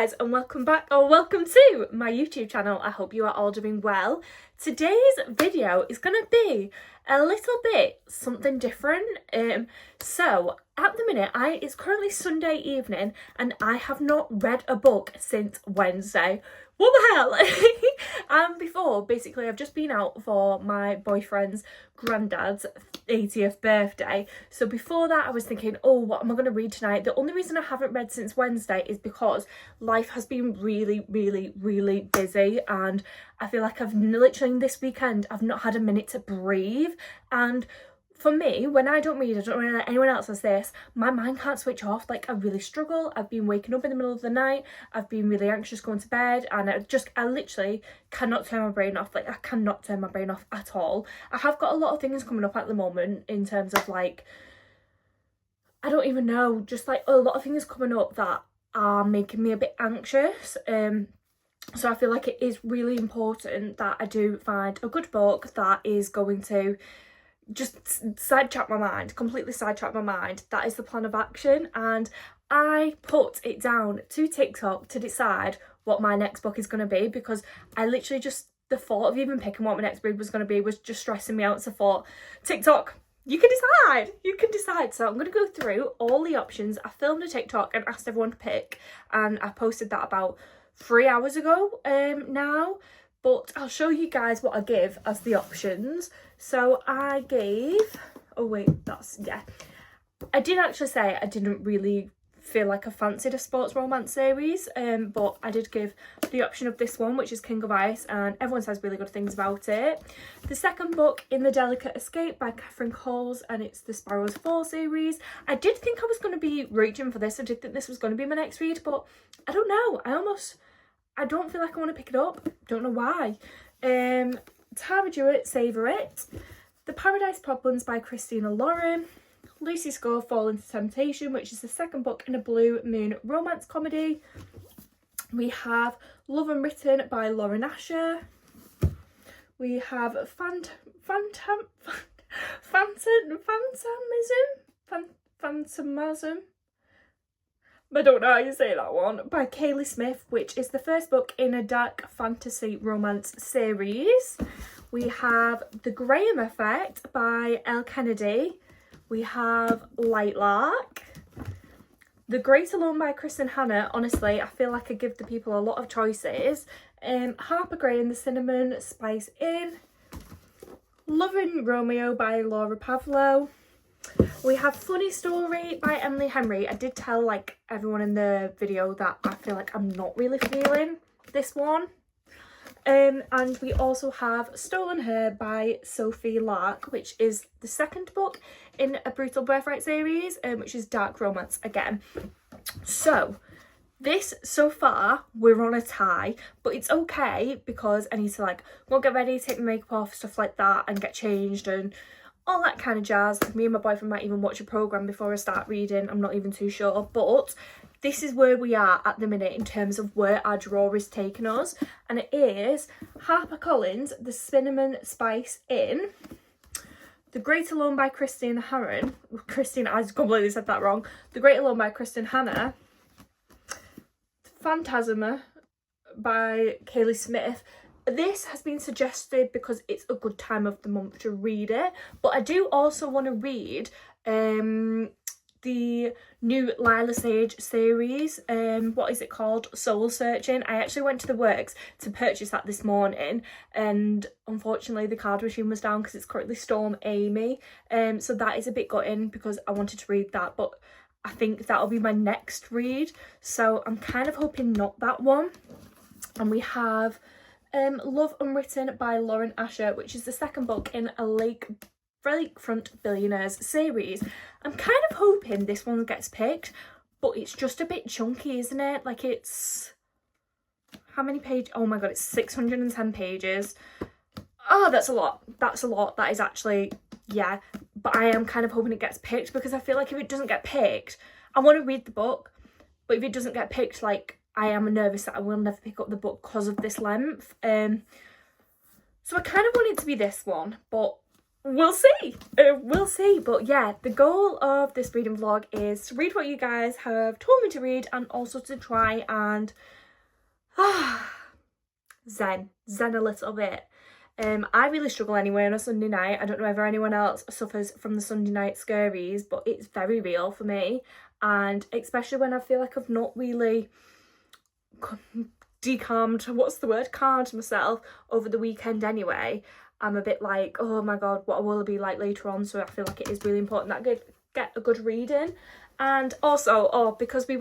guys, and welcome back, or welcome to my YouTube channel. I hope you are all doing well. Today's video is going to be a little bit something different. So at the minute, it's currently Sunday evening and I have not read a book since Wednesday. What the hell? And before, basically, I've just been out for my boyfriend's granddad's 80th birthday. So before that, I was thinking, oh, what am I going to read tonight? The only reason I haven't read since Wednesday is because life has been really, really, really busy. And I feel like I've literally this weekend, I've not had a minute to breathe. And for me, when I don't read, I don't know if anyone else has this, my mind can't switch off. Like, I really struggle. I've been waking up in the middle of the night. I've been really anxious going to bed, and I literally cannot turn my brain off. Like, I cannot turn my brain off at all. I have got a lot of things coming up at the moment in terms of, like, I don't even know, just like a lot of things coming up that are making me a bit anxious. So I feel like it is really important that I do find a good book that is going to just completely sidetrack my mind. That is the plan of action, and I put it down to TikTok to decide what my next book is going to be, because I literally just, the thought of even picking what my next read was going to be was just stressing me out. So I thought, TikTok, you can decide. So I'm going to go through all the options. I filmed a TikTok and asked everyone to pick, and I posted that about 3 hours ago now. But I'll show you guys what I give as the options. So I gave, I did actually say I didn't really feel like I fancied a sports romance series, but I did give the option of this one, which is King of Ice, and everyone says really good things about it. The second book, In the Delicate Escape by Catherine Coles, and it's the Sparrows 4 series. I did think I was going to be reaching for this. I did think this was going to be my next read, but I don't know. I don't feel like I want to pick it up. Don't know why. Tara Jewett, Savour It. The Paradise Problems by Christina Lauren. Lucy Score, Fall into Temptation, which is the second book in a Blue Moon romance comedy. We have Love Unwritten by Lauren Asher. We have Phantasm. I don't know how you say that one, by Kaylee Smith, which is the first book in a dark fantasy romance series. We have The Graham Effect by Elle Kennedy. We have Lightlark. The Great Alone by Kristen Hanna. Honestly, I feel like I give the people a lot of choices. Harper Gray and the Cinnamon Spice Inn. Loving Romeo by Laura Pavlo. We have Funny Story by Emily Henry. I did tell like everyone in the video that I feel like I'm not really feeling this one. And we also have Stolen Her by Sophie Lark, which is the second book in a Brutal Birthright series, which is dark romance again. So this, so far, we're on a tie, but it's okay because I need to like go get ready, take my makeup off, stuff like that, and get changed and all that kind of jazz. Like, me and my boyfriend might even watch a programme before I start reading. I'm not even too sure. But this is where we are at the minute in terms of where our draw is taking us. And it is HarperCollins, The Cinnamon Spice Inn. The Great Alone by Christine Hanna. I completely said that wrong. The Great Alone by Kristen Hanna. Phantasma by Kaylee Smith. This has been suggested because it's a good time of the month to read it, but I do also want to read the new Lila Sage series. What is it called? Soul Searching. I actually went to the works to purchase that this morning, and unfortunately the card machine was down because it's currently Storm Amy. So that is a bit gutting because I wanted to read that, but I think that'll be my next read. So I'm kind of hoping not that one. And we have Love Unwritten by Lauren Asher, which is the second book in a lakefront billionaires series. I'm kind of hoping this one gets picked, but it's just a bit chunky, isn't it? Like, it's, how many pages? Oh my god, it's 610 pages. Oh, that's a lot. That is actually, yeah. But I am kind of hoping it gets picked, because I feel like if it doesn't get picked, I want to read the book, but if it doesn't get picked, like, I am nervous that I will never pick up the book because of this length. So I kind of want it to be this one, but we'll see. We'll see. But yeah, the goal of this reading vlog is to read what you guys have told me to read, and also to try and zen a little bit. I really struggle anyway on a Sunday night. I don't know whether anyone else suffers from the Sunday night scaries, but it's very real for me. And especially when I feel like I've not really calmed myself over the weekend anyway. I'm a bit like, oh my god, what will I be like later on? So I feel like it is really important that I get a good reading. And also, because we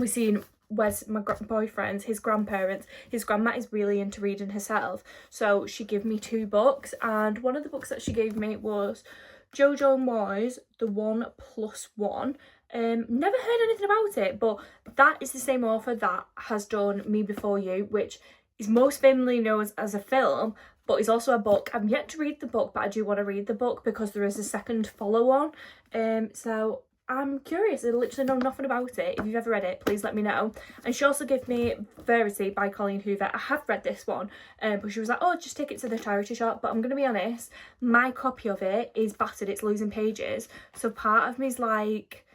seen where's my boyfriend's, his grandparents, his grandma is really into reading herself, so she gave me 2 books, and one of the books that she gave me was Jojo Moyes, The 1+1. Never heard anything about it, but that is the same author that has done Me Before You, which is most famously known as a film, but is also a book. I'm yet to read the book, but I do want to read the book because there is a second follow-on. So I'm curious. I literally know nothing about it. If you've ever read it, please let me know. And she also gave me Verity by Colleen Hoover. I have read this one, but she was like, oh, just take it to the charity shop. But I'm going to be honest, my copy of it is battered. It's losing pages. So part of me is like,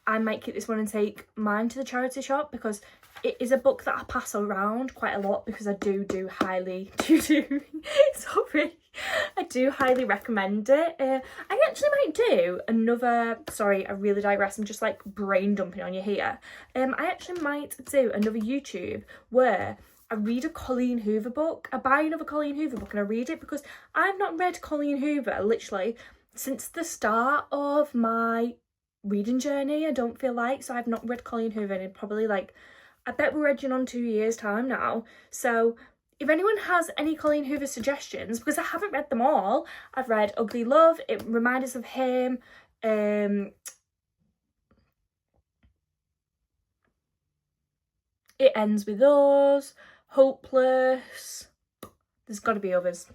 I might keep this one and take mine to the charity shop, because it is a book that I pass around quite a lot, because I do highly recommend it. I actually might do another, sorry, I really digress, I'm just like brain dumping on you here. I actually might do another YouTube where I read a Colleen Hoover book. I buy another Colleen Hoover book and I read it, because I've not read Colleen Hoover literally since the start of my reading journey, I don't feel like. So I've not read Colleen Hoover in probably like, I bet we're edging on 2 years time now. So if anyone has any Colleen Hoover suggestions, because I haven't read them all. I've read Ugly Love, It Reminds Us of Him, It Ends With Us, Hopeless, there's got to be others.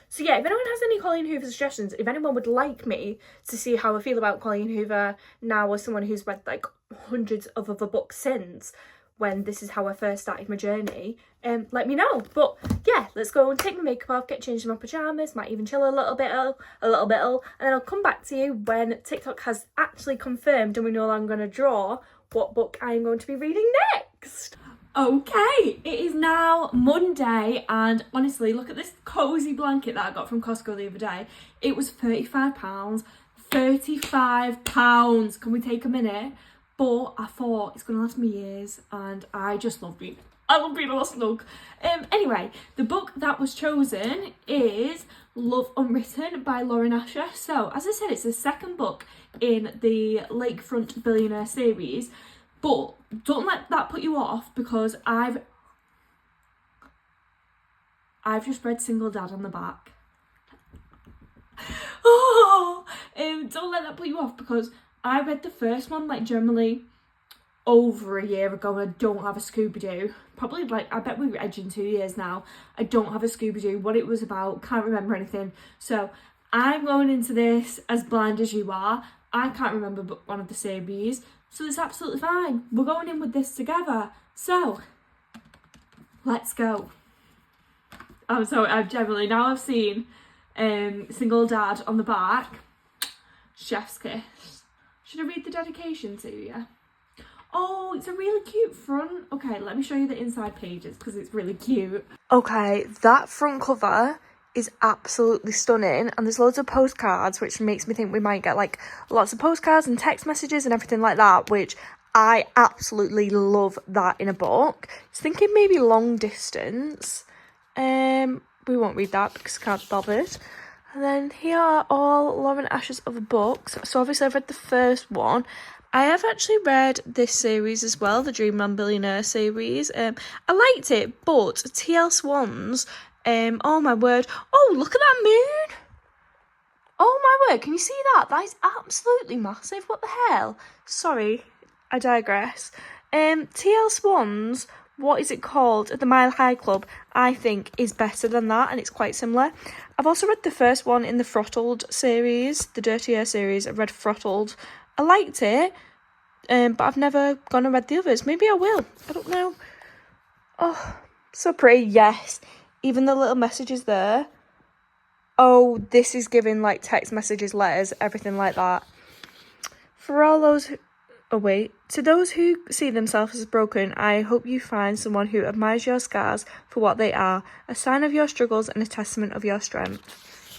So yeah, if anyone has any Colleen Hoover suggestions, if anyone would like me to see how I feel about Colleen Hoover now as someone who's read like hundreds of other books since, when this is how I first started my journey, let me know. But yeah, let's go and take my makeup off, get changed in my pyjamas, might even chill a little bit, and then I'll come back to you when TikTok has actually confirmed and we're no longer going to draw what book I'm going to be reading next. Okay, it is now Monday, and honestly, look at this cozy blanket that I got from Costco the other day. It was £35. £35. Can we take a minute? But I thought it's gonna last me years, and I love being all snug. Anyway, the book that was chosen is Love Unwritten by Lauren Asher. So, as I said, it's the second book in the Lakefront Billionaire series. But don't let that put you off, because I've just read Single Dad on the back. Oh, don't let that put you off, because I read the first one like generally over a year ago, and I don't have a Scooby-Doo. Probably like, I bet we're edging 2 years now. I don't have a Scooby-Doo. What it was about, can't remember anything. So I'm going into this as blind as you are. I can't remember one of the series. So it's absolutely fine. We're going in with this together. So, let's go. I'm sorry, I've seen Single Dad on the back. Chef's kiss. Should I read the dedication to you? Oh, it's a really cute front. Okay, let me show you the inside pages, because it's really cute. Okay, that front cover is absolutely stunning, and there's loads of postcards, which makes me think we might get like lots of postcards and text messages and everything like that, which I absolutely love that in a book. I was thinking maybe Long Distance. We won't read that because I can't be bothered. And then here are all Lauren Asher's other books. So obviously I've read the first one. I have actually read this series as well, the Dreamland Billionaire series. I liked it, but T.L. Swan's, oh my word. Oh, look at that moon. Oh my word, can you see that? That is absolutely massive. What the hell? Sorry, I digress. T.L. Swan's, what is it called? The Mile High Club, I think is better than that, and it's quite similar. I've also read the first one in the Throttled series, the Dirty Air series. I've read Throttled. I liked it, but I've never gone and read the others. Maybe I will. I don't know. Oh, so pretty. Yes. Even the little messages there. Oh, this is giving like text messages, letters, everything like that. For all those who... Oh wait, to those who see themselves as broken, I hope you find someone who admires your scars for what they are, a sign of your struggles and a testament of your strength.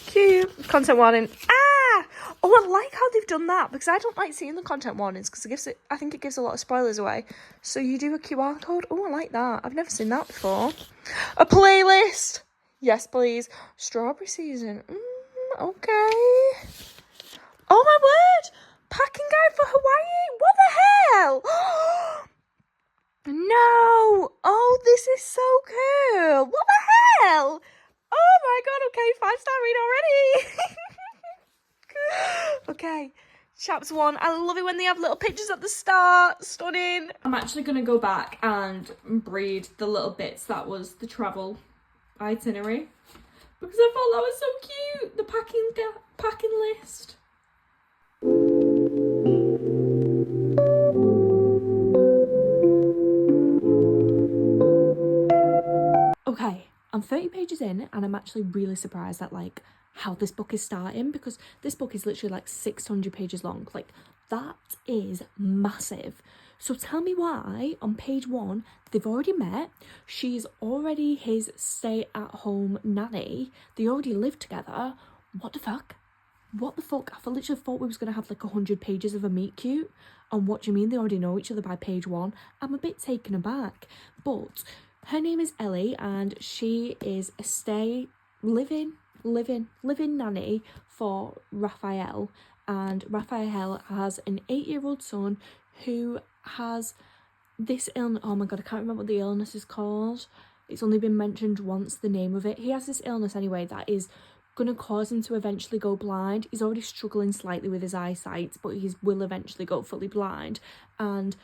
Cute. Content warning. Ah! Oh, I like how they've done that, because I don't like seeing the content warnings, because I think it gives a lot of spoilers away. So you do a QR code. Oh, I like that. I've never seen that before. A playlist. Yes, please. Strawberry season. Okay. Oh my word! Packing guide for Hawaii? What the hell? No! Oh, this is so cool! What the hell? Oh my god, okay, 5-star read already! Okay, chapter 1. I love it when they have little pictures at the start. Stunning. I'm actually going to go back and read the little bits that was the travel itinerary, because I thought that was so cute. The packing list. Okay, I'm 30 pages in and I'm actually really surprised at like how this book is starting, because this book is literally like 600 pages long. Like, that is massive. So tell me why on page 1 they've already met, she's already his stay-at-home nanny, they already live together. What the fuck? What the fuck? I literally thought we was going to have like 100 pages of a meet cute. And what do you mean they already know each other by page 1? I'm a bit taken aback. But her name is Ellie and she is a living nanny for Raphael. And Raphael has an 8-year-old son who has this illness. Oh my god, I can't remember what the illness is called. It's only been mentioned once, the name of it. He has this illness anyway that is going to cause him to eventually go blind. He's already struggling slightly with his eyesight, but he will eventually go fully blind. And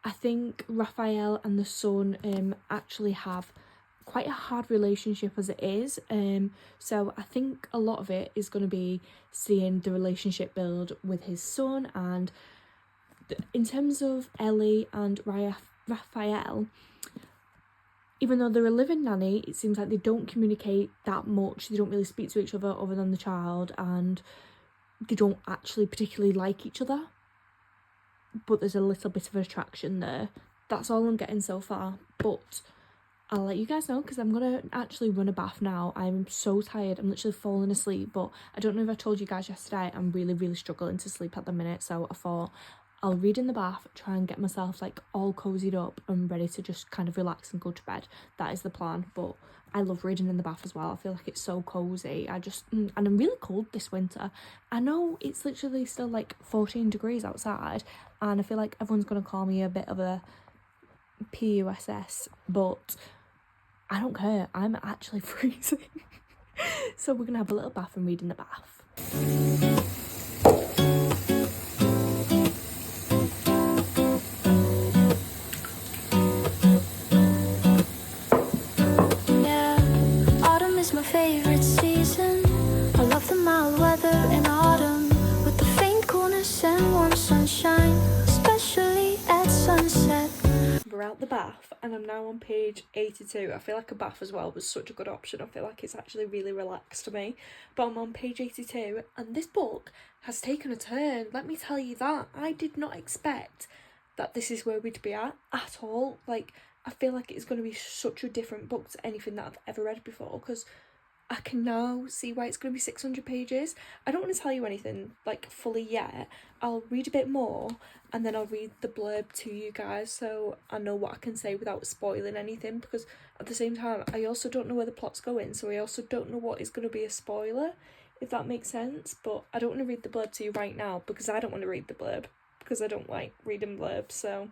I think Raphael and the son actually have quite a hard relationship as it is. So I think a lot of it is going to be seeing the relationship build with his son. And in terms of Ellie and Raphael, even though they're a living nanny, it seems like they don't communicate that much. They don't really speak to each other other than the child, and they don't actually particularly like each other. But there's a little bit of attraction there. That's all I'm getting so far. But I'll let you guys know, because I'm going to actually run a bath now. I'm so tired. I'm literally falling asleep. But I don't know if I told you guys yesterday, I'm really struggling to sleep at the minute. So I thought I'll read in the bath, try and get myself like all cozied up and ready to just kind of relax and go to bed. That is the plan. But I love reading in the bath as well. I feel like it's so cozy. And I'm really cold this winter. I know it's literally still like 14 degrees outside, and I feel like everyone's going to call me a bit of a PUSS, but I don't care. I'm actually freezing. So we're going to have a little bath and read in the bath. My favorite season. I love the mild weather in autumn, with the faint coolness and warm sunshine, especially at sunset. We're out the bath and I'm now on page 82. I feel like a bath as well was such a good option. I feel like it's actually really relaxed me. But I'm on page 82 and this book has taken a turn. Let me tell you that. I did not expect that this is where we'd be at all. Like, I feel like it's going to be such a different book to anything that I've ever read before, because I can now see why it's going to be 600 pages. I don't want to tell you anything like fully yet. I'll read a bit more and then I'll read the blurb to you guys so I know what I can say without spoiling anything, because at the same time I also don't know where the plot's going, so I also don't know what is going to be a spoiler, if that makes sense. But I don't want to read the blurb to you right now because I don't want to read the blurb, because I don't like reading blurbs. So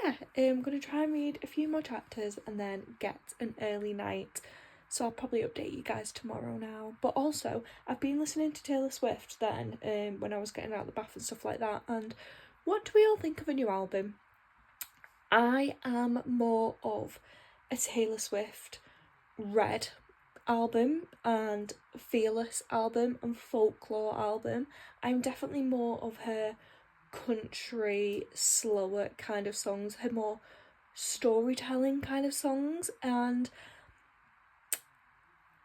yeah, I'm going to try and read a few more chapters and then get an early night. So I'll probably update you guys tomorrow now. But also, I've been listening to Taylor Swift then, when I was getting out of the bath and stuff like that. And what do we all think of a new album? I am more of a Taylor Swift Red album and Fearless album and Folklore album. I'm definitely more of her country, slower kind of songs, her more storytelling kind of songs. And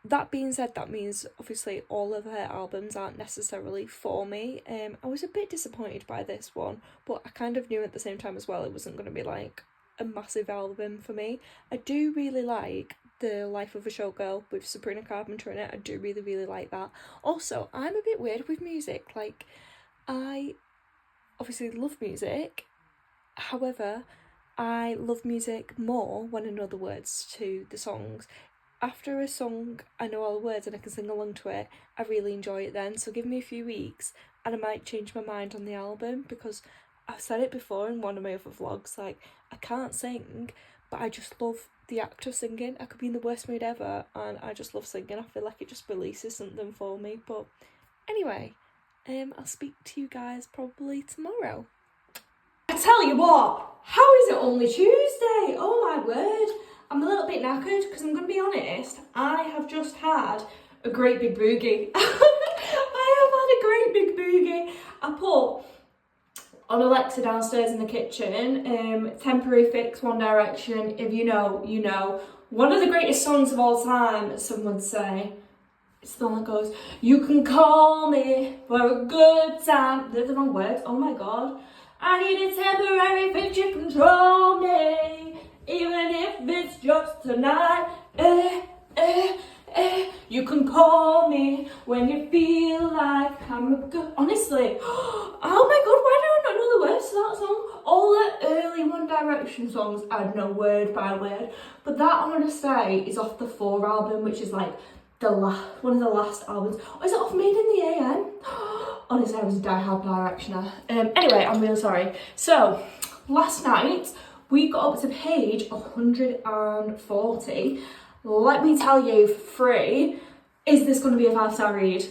That being said, that means obviously all of her albums aren't necessarily for me. I was a bit disappointed by this one, but I kind of knew at the same time as well it wasn't going to be like a massive album for me. I do really like The Life of a Showgirl with Sabrina Carpenter in it. I do really like that. Also, I'm a bit weird with music. Like, I obviously love music, however, I love music more when I know the words to the songs. After a song, I know all the words and I can sing along to it, I really enjoy it then. So give me a few weeks and I might change my mind on the album, because I've said it before in one of my other vlogs, like, I can't sing, but I just love the act of singing. I could be in the worst mood ever and I just love singing. I feel like it just releases something for me. But anyway, I'll speak to you guys probably tomorrow. I tell you what, how is it only Tuesday? Oh my word. I'm a little bit knackered because I'm going to be honest, I have just had a great big boogie. I have had a great big boogie. I put on Alexa downstairs in the kitchen, Temporary Fix, One Direction, if you know, you know. One of the greatest songs of all time, some would say. It's the one that goes, you can call me for a good time. They're the wrong words, oh my god. I need a temporary fix, you control me. Even if it's just tonight, you can call me when you feel like I'm a good... Honestly, oh my god, why do I not know the words to that song? All the early One Direction songs, I know word by word. But that, I'm going to say, is off the 4 album, which is like one of the last albums. Or is it off Made in the AM? Honestly, I was a die-hard Directioner. Anyway, I'm really sorry. So, last night, we got up to page 140. Let me tell you for free, is this going to be a 5-star read?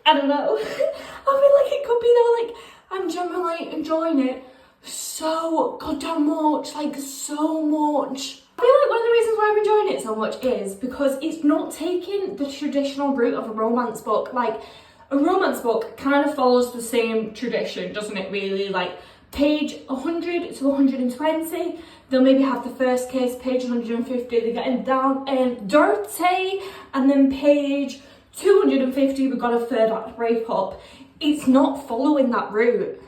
I don't know. I feel like it could be though, like, I'm generally enjoying it so goddamn much, like so much. I feel like one of the reasons why I'm enjoying it so much is because it's not taking the traditional route of a romance book. Like, a romance book kind of follows the same tradition, doesn't it really? Like, page 100 to 120, they'll maybe have the first kiss, page 150, they're getting down and dirty, and then page 250, we've got a third act breakup. It's not following that route,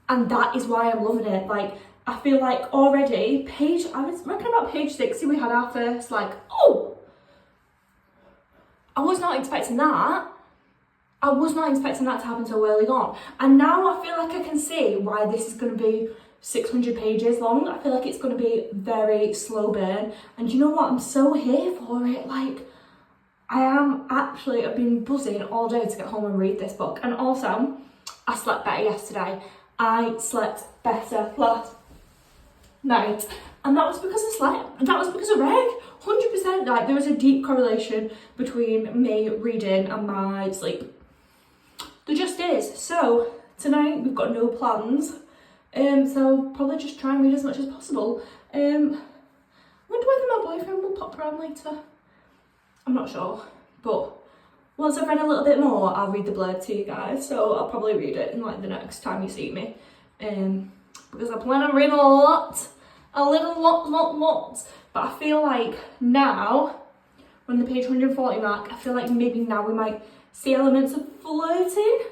and that is why I'm loving it. Like, I feel like already, I was reckoning about page 60, we had our first, like, oh! I was not expecting that. I was not expecting that to happen so early on. And now I feel like I can see why this is going to be 600 pages long. I feel like it's going to be very slow burn. And you know what? I'm so here for it. Like, I've been buzzing all day to get home and read this book. And also, I slept better yesterday. I slept better last night. And that was because I slept. And that was because I read. 100%. Like, there was a deep correlation between me reading and my sleep. There just is. So tonight we've got no plans, so probably just try and read as much as possible. I wonder whether my boyfriend will pop around later. I'm not sure, but once I've read a little bit more, I'll read the blurb to you guys. So I'll probably read it in like the next time you see me, because I plan on reading a lot. But I feel like now, when the page 140 mark, I feel like maybe now we might see elements of flirting.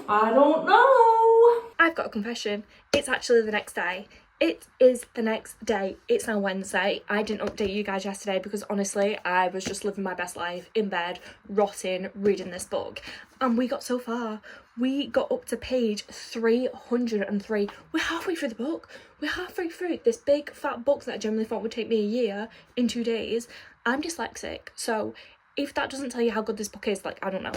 I don't know. I've got a confession. It's actually the next day. It is the next day. It's now Wednesday. I didn't update you guys yesterday because honestly, I was just living my best life in bed, rotting, reading this book. And we got so far. We got up to page 303. We're halfway through the book. We're halfway through this big fat book that I generally thought would take me a year in 2 days. I'm dyslexic, so if that doesn't tell you how good this book is, like, I don't know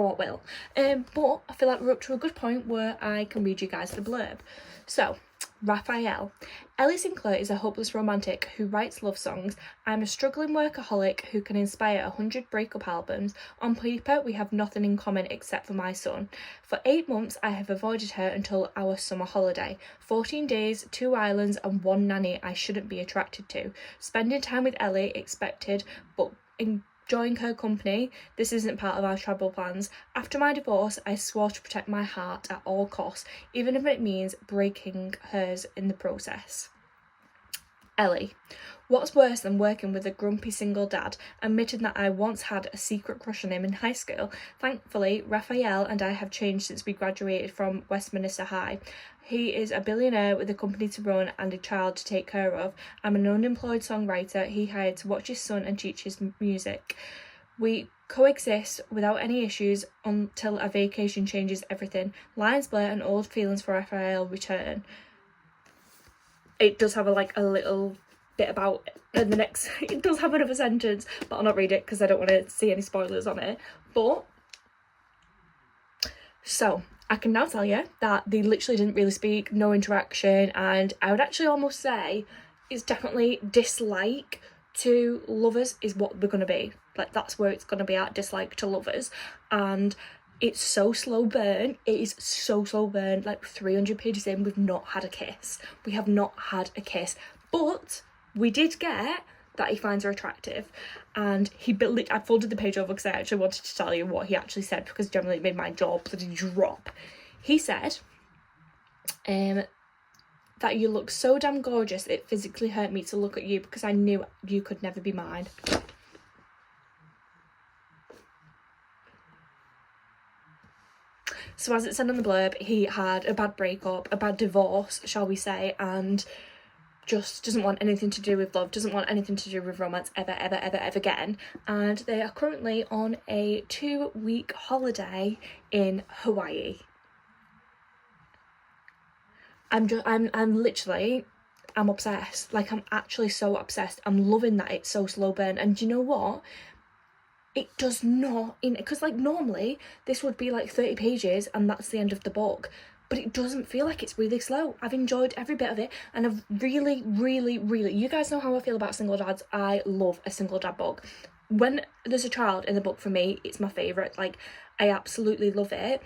what will. But I feel like we're up to a good point where I can read you guys the blurb. So, Raphael. Ellie Sinclair is a hopeless romantic who writes love songs. I'm a struggling workaholic who can inspire 100 breakup albums. On paper, we have nothing in common except for my son. For 8 months, I have avoided her until our summer holiday. 14 days, 2 islands, and 1 nanny I shouldn't be attracted to. Spending time with Ellie, expected, but enjoying her company. This isn't part of our travel plans. After my divorce, I swore to protect my heart at all costs, even if it means breaking hers in the process. Ellie. What's worse than working with a grumpy single dad? Admitted that I once had a secret crush on him in high school. Thankfully, Raphael and I have changed since we graduated from Westminster High. He is a billionaire with a company to run and a child to take care of. I'm an unemployed songwriter he hired to watch his son and teach his music. We coexist without any issues until a vacation changes everything. Lines blur and old feelings for Raphael return. It does have a little bit about in the next, it does have another sentence, but I'll not read it because I don't want to see any spoilers on it. But so I can now tell you that they literally didn't really speak, no interaction, and I would actually almost say it's definitely dislike to lovers is what we're going to be. Like, that's where it's going to be at, dislike to lovers. And it's so slow burn. It is so slow burn. Like 300 pages in, we've not had a kiss. We have not had a kiss. But we did get that he finds her attractive. And I folded the page over because I actually wanted to tell you what he actually said, because generally it made my jaw bloody drop. He said that you look so damn gorgeous it physically hurt me to look at you because I knew you could never be mine. So as it said on the blurb, he had a bad breakup, a bad divorce, shall we say, and just doesn't want anything to do with love, doesn't want anything to do with romance ever again. And they are currently on a 2-week holiday in Hawaii. I'm obsessed. Like, I'm actually so obsessed. I'm loving that it's so slow burn. And do you know what? It does not, because like normally this would be like 30 pages and that's the end of the book. But it doesn't feel like it's really slow. I've enjoyed every bit of it, and I've really, you guys know how I feel about single dads. I love a single dad book. When there's a child in the book, for me, it's my favourite. Like, I absolutely love it.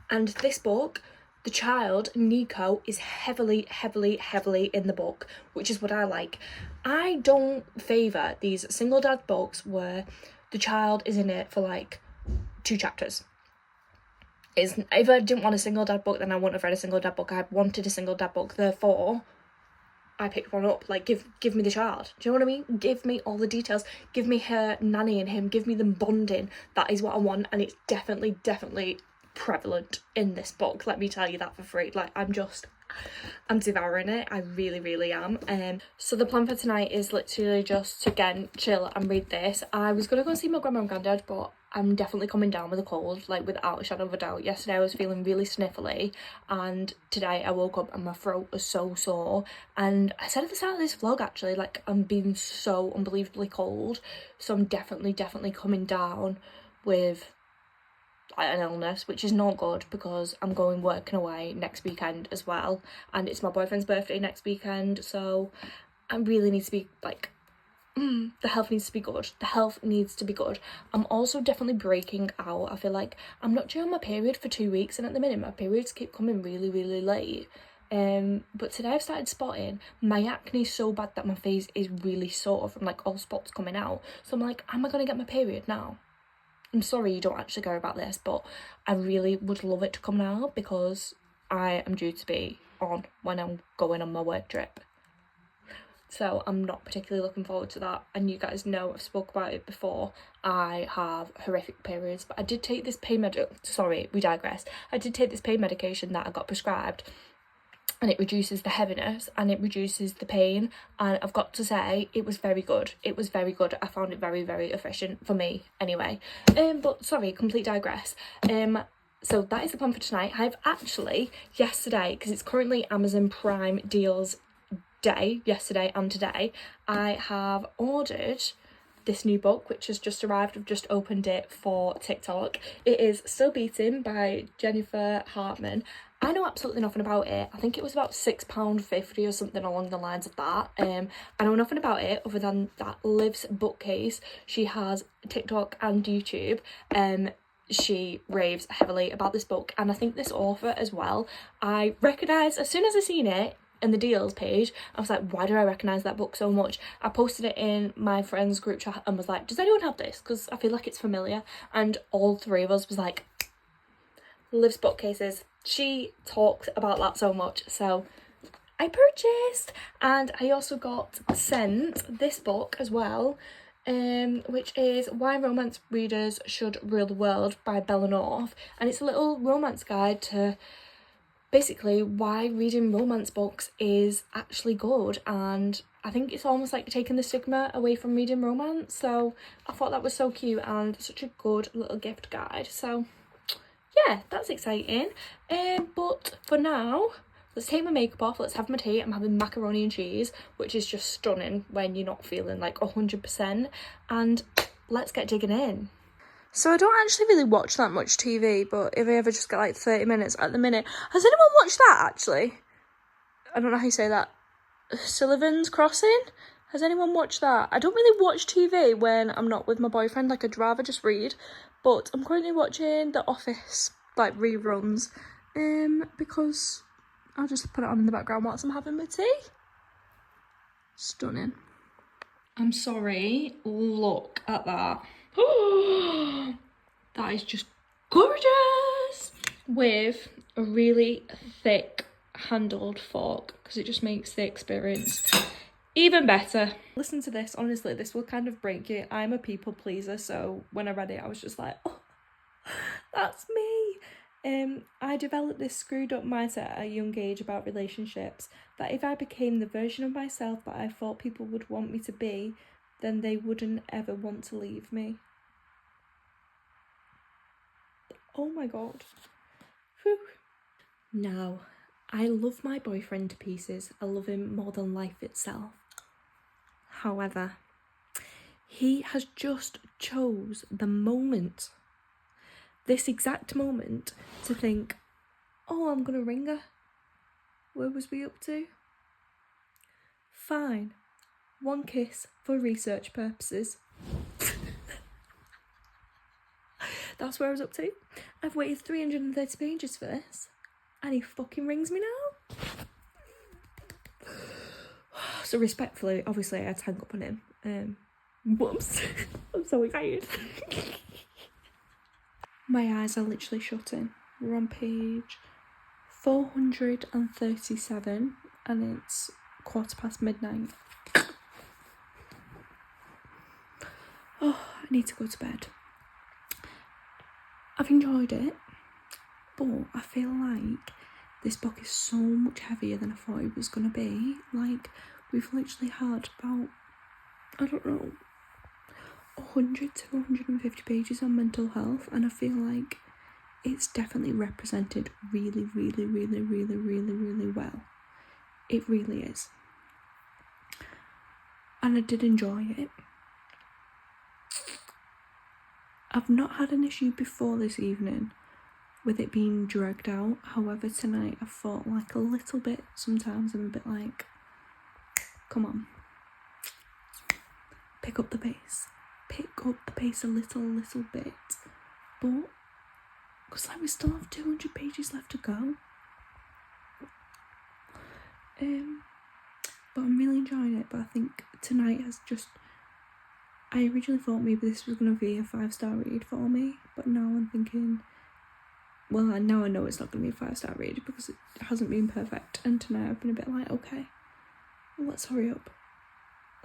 And this book, the child, Nico, is heavily in the book, which is what I like. I don't favour these single dad books where the child is in it for like 2 chapters. If I didn't want a single dad book, then I wouldn't have read a single dad book. I wanted a single dad book, therefore I picked one up. Like, give me the child. Do you know what I mean? Give me all the details. Give me her nanny and him. Give me them bonding. That is what I want, and it's definitely prevalent in this book. Let me tell you that for free. Like, I'm devouring it. I really am. So the plan for tonight is literally just to again chill and read this. I was gonna go see my grandma and granddad, but I'm definitely coming down with a cold, like without a shadow of a doubt. Yesterday I was feeling really sniffly, and today I woke up and my throat was so sore. And I said at the start of this vlog, actually, like, I'm being so unbelievably cold, so I'm definitely coming down with an illness, which is not good because I'm going working away next weekend as well, and it's my boyfriend's birthday next weekend, so I really need to be like, the health needs to be good. The health needs to be good. I'm also definitely breaking out. I feel like I'm not due on my period for 2 weeks, and at the minute my periods keep coming really late. But today I've started spotting my acne so bad that my face is really sore from like all spots coming out. So I'm like, am I gonna get my period now? I'm sorry you don't actually care about this, but I really would love it to come now because I am due to be on when I'm going on my work trip. So I'm not particularly looking forward to that. And you guys know I've spoke about it before. I have horrific periods, but I did take this pain sorry, we digress. I did take this pain medication that I got prescribed, and it reduces the heaviness and it reduces the pain, and I've got to say it was very good. It was very good. I found it very efficient for me anyway. But sorry, complete digress. So that is the plan for tonight. I've actually yesterday, because it's currently Amazon Prime deals day, yesterday and today, I have ordered this new book which has just arrived. I've just opened it for TikTok. It is Still Beating by Jennifer Hartman. I know absolutely nothing about it. I think it was about £6.50 or something along the lines of that. I know nothing about it other than that Liv's bookcase. She has TikTok and YouTube. She raves heavily about this book, and I think this author as well. I recognised as soon as I seen it in the deals page, I was like, why do I recognise that book so much? I posted it in my friend's group chat and was like, does anyone have this? Because I feel like it's familiar. And all 3 of us was like, Liv's bookcases. She talks about that so much, so I purchased. And I also got sent this book as well, which is Why Romance Readers Should Rule the World by billionaire. And it's a little romance guide to basically why reading romance books is actually good, and I think it's almost like taking the stigma away from reading romance. So I thought that was so cute and such a good little gift guide. So yeah, that's exciting. But for now, let's take my makeup off, let's have my tea. I'm having macaroni and cheese, which is just stunning when you're not feeling like 100%, and let's get digging in. So I don't actually really watch that much TV, but if I ever just get like 30 minutes at the minute. Has anyone watched that actually? I don't know how you say that. Sullivan's Crossing? Has anyone watched that? I don't really watch TV when I'm not with my boyfriend, like I'd rather just read. But I'm currently watching The Office, like reruns, because I'll just put it on in the background whilst I'm having my tea. Stunning. I'm sorry, look at that. That is just gorgeous, with a really thick handled fork, because it just makes the experience even better. Listen to this, honestly, this will kind of break you. I'm a people pleaser, so when I read it I was just like, oh, that's me. I developed this screwed up mindset at a young age about relationships, that if I became the version of myself that I thought people would want me to be, then they wouldn't ever want to leave me. Oh my god. Whew. Now, I love my boyfriend to pieces. I love him more than life itself. However, he has just chose the moment, this exact moment, to think, oh, I'm gonna ring her. Where was we up to? Fine. One kiss for research purposes. That's where I was up to. I've waited 330 pages for this, and he fucking rings me now. So respectfully, obviously I had to hang up on him. But I'm so excited. My eyes are literally shutting. We're on page 437 and it's midnight. Oh, I need to go to bed. I've enjoyed it, but I feel like this book is so much heavier than I thought it was going to be. Like, we've literally had about, I don't know, 100 to 150 pages on mental health, and I feel like it's definitely represented really, really, really, really, really, really well. It really is. And I did enjoy it. I've not had an issue before this evening with it being dragged out. However, tonight I felt like a little bit, sometimes I'm a bit like, come on, pick up the pace. Pick up the pace a little bit. But, because like we still have 200 pages left to go. But I'm really enjoying it. But I think tonight has just, I originally thought maybe this was going to be a 5-star read for me, but now I'm thinking, well, now I know it's not going to be a 5-star read because it hasn't been perfect, and tonight I've been a bit like, okay, let's hurry up.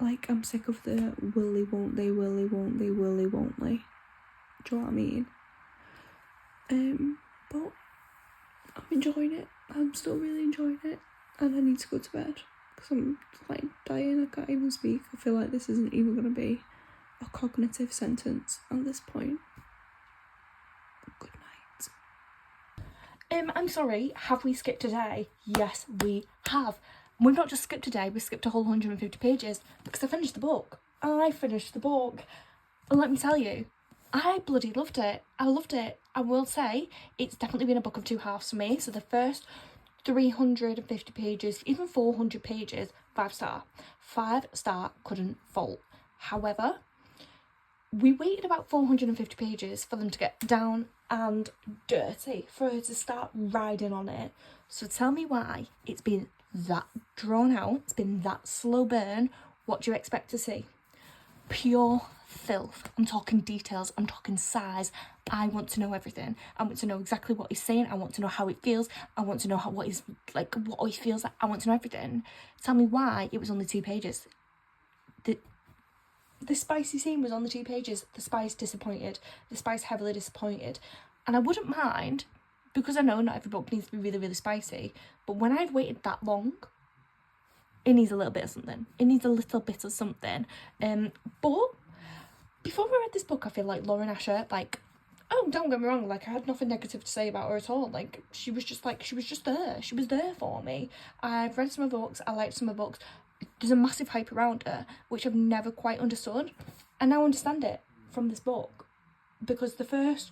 Like, I'm sick of the willy won't they, willy won't they, willy won't they. Do you know what I mean? But I'm enjoying it. I'm still really enjoying it, and I need to go to bed because I'm like dying. I can't even speak. I feel like this isn't even going to be a cognitive sentence at this point. Good night. I'm sorry, have we skipped a day? Yes, we have. We've not just skipped a day, we skipped a whole 150 pages because I finished the book. And let me tell you, I bloody loved it. I loved it. I will say, it's definitely been a book of two halves for me. So the first 350 pages, even 400 pages, 5-star. 5-star, couldn't fault. However, we waited about 450 pages for them to get down and dirty, for her to start riding on it. So tell me why it's been that drawn out, it's been that slow burn. What do you expect to see? pure filth. I'm talking details, I'm talking size. I want to know everything. I want to know exactly what he's saying. I want to know how it feels. I want to know what he feels like. I want to know everything. Tell me why it was only 2 pages. The spicy scene was on the 2 pages. The spice disappointed. The spice heavily disappointed. And I wouldn't mind, because I know not every book needs to be really, really spicy, but when I've waited that long, it needs a little bit of something. It needs a little bit of something. But before I read this book, I feel like Lauren Asher, like, oh, don't get me wrong, like, I had nothing negative to say about her at all. Like, she was just there. She was there for me. I've read some of her books. I liked some of her books. There's a massive hype around her, which I've never quite understood. And now I understand it from this book, because the first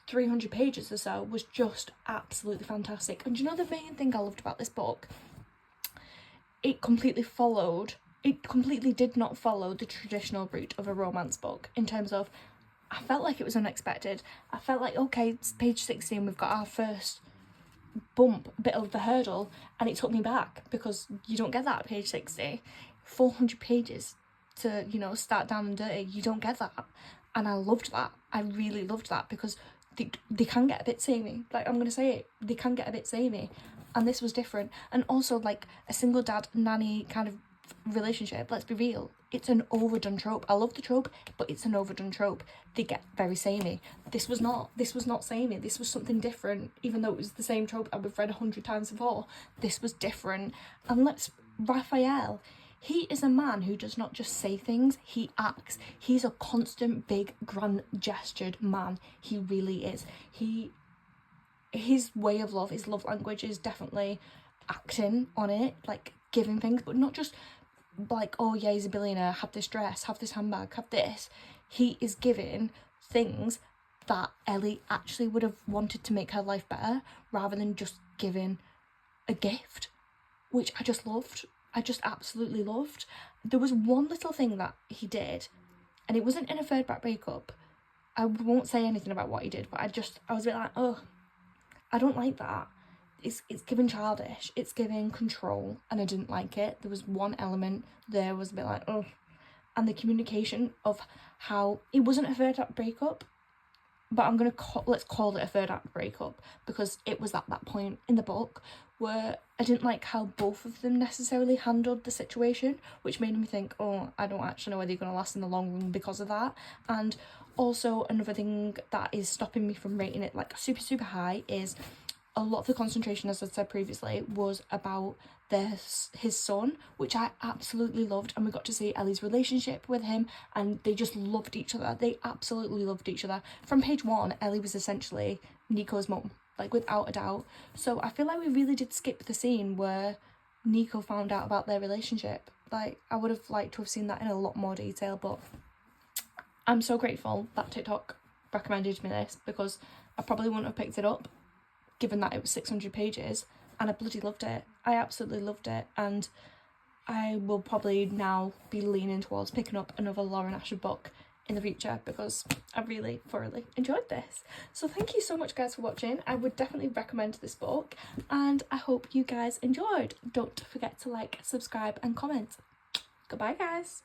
300 pages or so was just absolutely fantastic. And do you know the main thing I loved about this book? It completely did not follow the traditional route of a romance book, in terms of, I felt like it was unexpected. I felt like, okay, it's page 16, we've got our first bump, a bit of the hurdle, and it took me back, because you don't get that at page 60. 400 pages to, you know, start down and dirty, you don't get that. And I loved that. I really loved that, because they can get a bit samey. Like, I'm gonna say it, they can get a bit samey, and this was different. And also, like, a single dad nanny kind of relationship, let's be real, it's an overdone trope. I love the trope, but it's an overdone trope. They get very samey. This was not samey. This was something different, even though it was the same trope that we've read 100 times before. This was different. And Raphael, he is a man who does not just say things, he acts. He's a constant, big, grand gestured man. He really is. His way of love, his love language is definitely acting on it, like giving things, but not just like, oh yeah, he's a billionaire, have this dress, have this handbag, have this. He is giving things that Ellie actually would have wanted to make her life better, rather than just giving a gift, which I just loved. I just absolutely loved. There was one little thing that he did, and it wasn't in a third back breakup. I won't say anything about what he did, but I was a bit like, oh, I don't like that. It's giving childish, it's giving control, and I didn't like it. There was one element there was a bit like, oh. And the communication of how it wasn't a third act breakup, but let's call it a third act breakup, because it was at that point in the book where I didn't like how both of them necessarily handled the situation, which made me think, oh, I don't actually know whether you're going to last in the long run because of that. And also another thing that is stopping me from rating it like super, super high is a lot of the concentration, as I said previously, was about his son, which I absolutely loved, and we got to see Ellie's relationship with him, and they just loved each other. They absolutely loved each other. From page 1, Ellie was essentially Nico's mum, like, without a doubt. So I feel like we really did skip the scene where Nico found out about their relationship. Like, I would have liked to have seen that in a lot more detail, but I'm so grateful that TikTok recommended me this, because I probably wouldn't have picked it up given that it was 600 pages, and I bloody loved it. I absolutely loved it, and I will probably now be leaning towards picking up another Lauren Asher book in the future, because I really thoroughly enjoyed this. So thank you so much, guys, for watching. I would definitely recommend this book, and I hope you guys enjoyed. Don't forget to like, subscribe and comment. Goodbye, guys.